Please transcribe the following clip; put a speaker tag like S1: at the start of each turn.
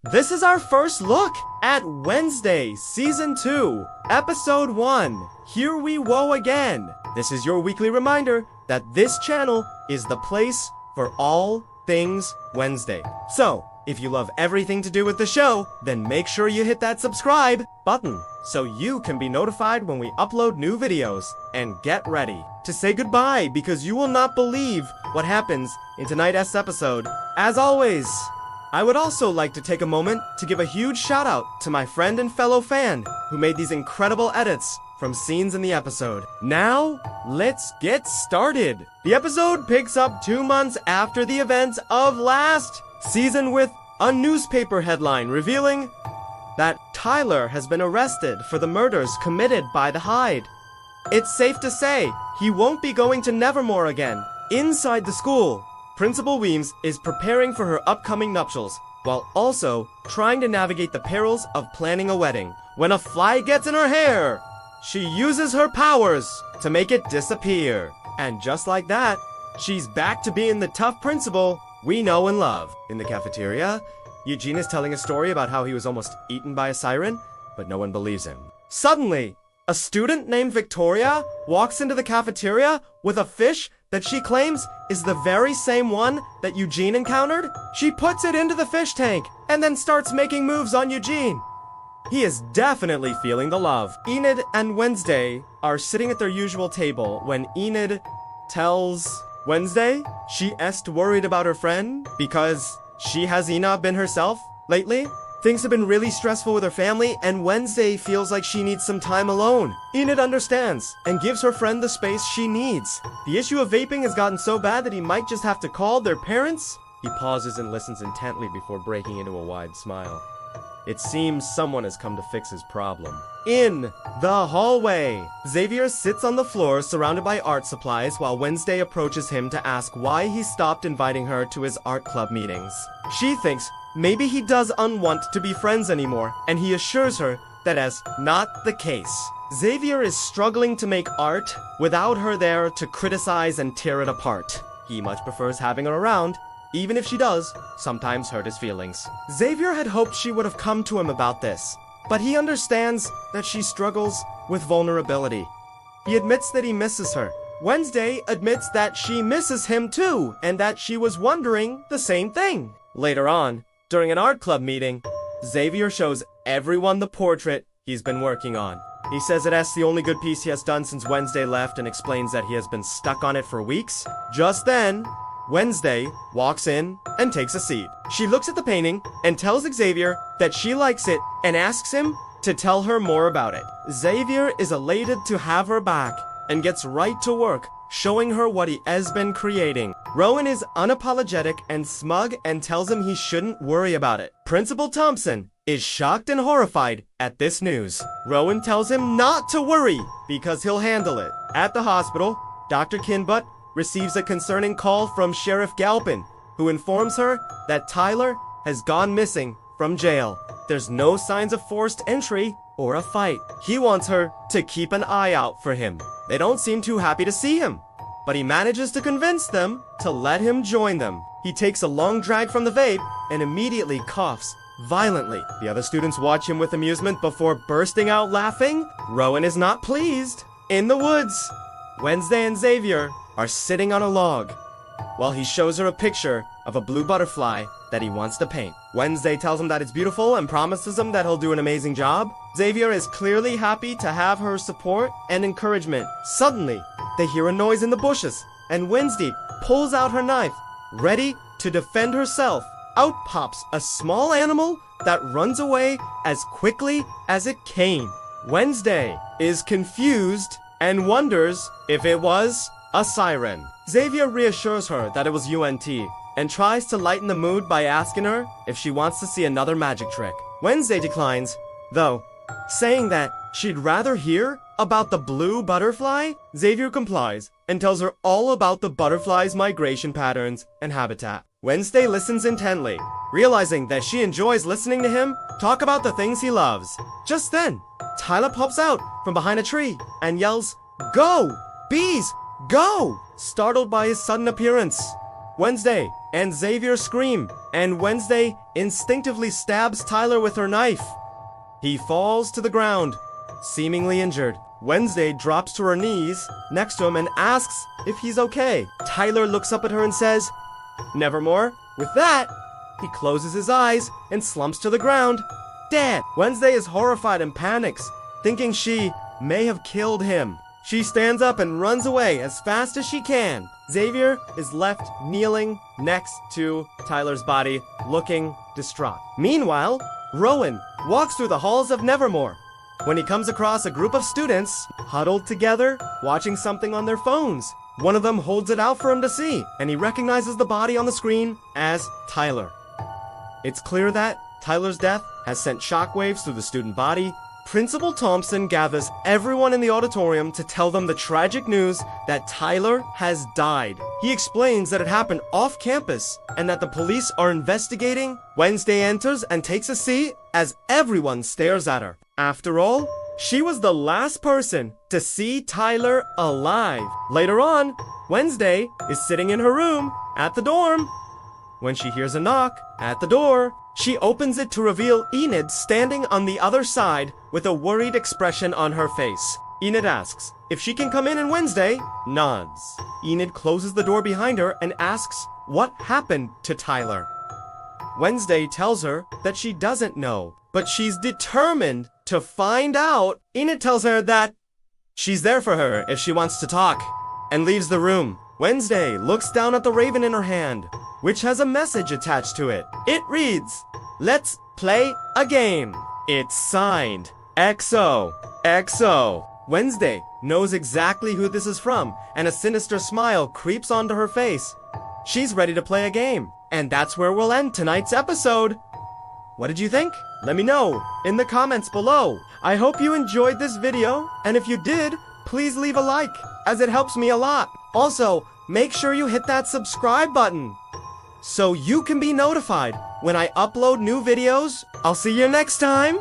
S1: This is our first look at Wednesday Season 2, Episode 1, Here We Woe Again. This is your weekly reminder that this channel is the place for all things Wednesday. So, if you love everything to do with the show, then make sure you hit that subscribe button so you can be notified when we upload new videos. And get ready to say goodbye because you will not believe what happens in tonight's episode. As always, I would also like to take a moment to give a huge shout out to my friend and fellow fan who made these incredible edits from scenes in the episode. Now, let's get started. The episode picks up 2 months after the events of last season with a newspaper headline revealing that Tyler has been arrested for the murders committed by the Hyde. It's safe to say he won't be going to Nevermore again. Inside the school, Principal Weems is preparing for her upcoming nuptials while also trying to navigate the perils of planning a wedding. When a fly gets in her hair, she uses her powers to make it disappear. And just like that, she's back to being the tough principal we know and love. In the cafeteria, Eugene is telling a story about how he was almost eaten by a siren, but no one believes him. Suddenly, a student named Victoria walks into the cafeteria with a fish that she claims is the very same one that Eugene encountered. She puts it into the fish tank and then starts making moves on Eugene. He is definitely feeling the love. Enid and Wednesday are sitting at their usual table when Enid tells Wednesday she est worried about her friend because she hasn't been herself lately. Things have been really stressful with her family, and Wednesday feels like she needs some time alone. Enid understands and gives her friend the space she needs. The issue of vaping has gotten so bad that he might just have to call their parents. He pauses and listens intently before breaking into a wide smile. It seems someone has come to fix his problem. In the hallway, Xavier sits on the floor surrounded by art supplies while Wednesday approaches him to ask why he stopped inviting her to his art club meetings. She thinks maybe he doesn't want to be friends anymore, and he assures her that is not the case. Xavier is struggling to make art without her there to criticize and tear it apart. He much prefers having her around, even if she does sometimes hurt his feelings. Xavier had hoped she would have come to him about this, but he understands that she struggles with vulnerability. He admits that he misses her. Wednesday admits that she misses him too, and that she was wondering the same thing. Later on, during an art club meeting, Xavier shows everyone the portrait he's been working on. He says that's the only good piece he has done since Wednesday left and explains that he has been stuck on it for weeks. Just then, Wednesday walks in and takes a seat. She looks at the painting and tells Xavier that she likes it and asks him to tell her more about it. Xavier is elated to have her back and gets right to work, showing her what he has been creating. Rowan is unapologetic and smug and tells him he shouldn't worry about it. Principal Thompson is shocked and horrified at this news. Rowan tells him not to worry because he'll handle it. At the hospital, Dr. Kinbutt receives a concerning call from Sheriff Galpin, who informs her that Tyler has gone missing from jail. There's no signs of forced entry or a fight. He wants her to keep an eye out for him. They don't seem too happy to see him, but he manages to convince them to let him join them. He takes a long drag from the vape and immediately coughs violently. The other students watch him with amusement before bursting out laughing. Rowan is not pleased. In the woods, Wednesday and Xavier are sitting on a log while he shows her a picture of a blue butterfly that he wants to paint. Wednesday tells him that it's beautiful and promises him that he'll do an amazing job. Xavier is clearly happy to have her support and encouragement. Suddenly, they hear a noise in the bushes, and Wednesday pulls out her knife, ready to defend herself. Out pops a small animal that runs away as quickly as it came. Wednesday is confused and wonders if it was a siren. Xavier reassures her that it was UNT and tries to lighten the mood by asking her if she wants to see another magic trick. Wednesday declines, though, saying that she'd rather hear about the blue butterfly. Xavier complies and tells her all about the butterfly's migration patterns and habitat. Wednesday listens intently, realizing that she enjoys listening to him talk about the things he loves. Just then, Tyler pops out from behind a tree and yells, "Go! Bees! Go!" Startled by his sudden appearance, Wednesday and Xavier scream and Wednesday instinctively stabs Tyler with her knife. He falls to the ground, seemingly injured. Wednesday drops to her knees next to him and asks if he's okay. Tyler looks up at her and says, "Nevermore." With that, he closes his eyes and slumps to the ground, dead. Wednesday is horrified and panics, thinking she may have killed him. She stands up and runs away as fast as she can. Xavier is left kneeling next to Tyler's body, looking distraught. Meanwhile, Rowan walks through the halls of Nevermore when he comes across a group of students huddled together, watching something on their phones. One of them holds it out for him to see, and he recognizes the body on the screen as Tyler. It's clear that Tyler's death has sent shockwaves through the student body. Principal Thompson gathers everyone in the auditorium to tell them the tragic news that Tyler has died. He explains that it happened off campus and that the police are investigating. Wednesday enters and takes a seat as everyone stares at her. After all, she was the last person to see Tyler alive. Later on, Wednesday is sitting in her room at the dorm when she hears a knock at the door. She opens it to reveal Enid standing on the other side with a worried expression on her face. Enid asks if she can come in, and Wednesday nods. Enid closes the door behind her and asks what happened to Tyler. Wednesday tells her that she doesn't know, but she's determined to find out. Enid tells her that she's there for her if she wants to talk, and leaves the room. Wednesday looks down at the raven in her hand, which has a message attached to it. It reads, "Let's play a game." It's signed XO. XO. Wednesday knows exactly who this is from, and a sinister smile creeps onto her face. She's ready to play a game, and that's where we'll end tonight's episode. What did you think? Let me know in the comments below. I hope you enjoyed this video, and if you did, please leave a like, as it helps me a lot. Also, make sure you hit that subscribe button so you can be notified when I upload new videos. I'll see you next time.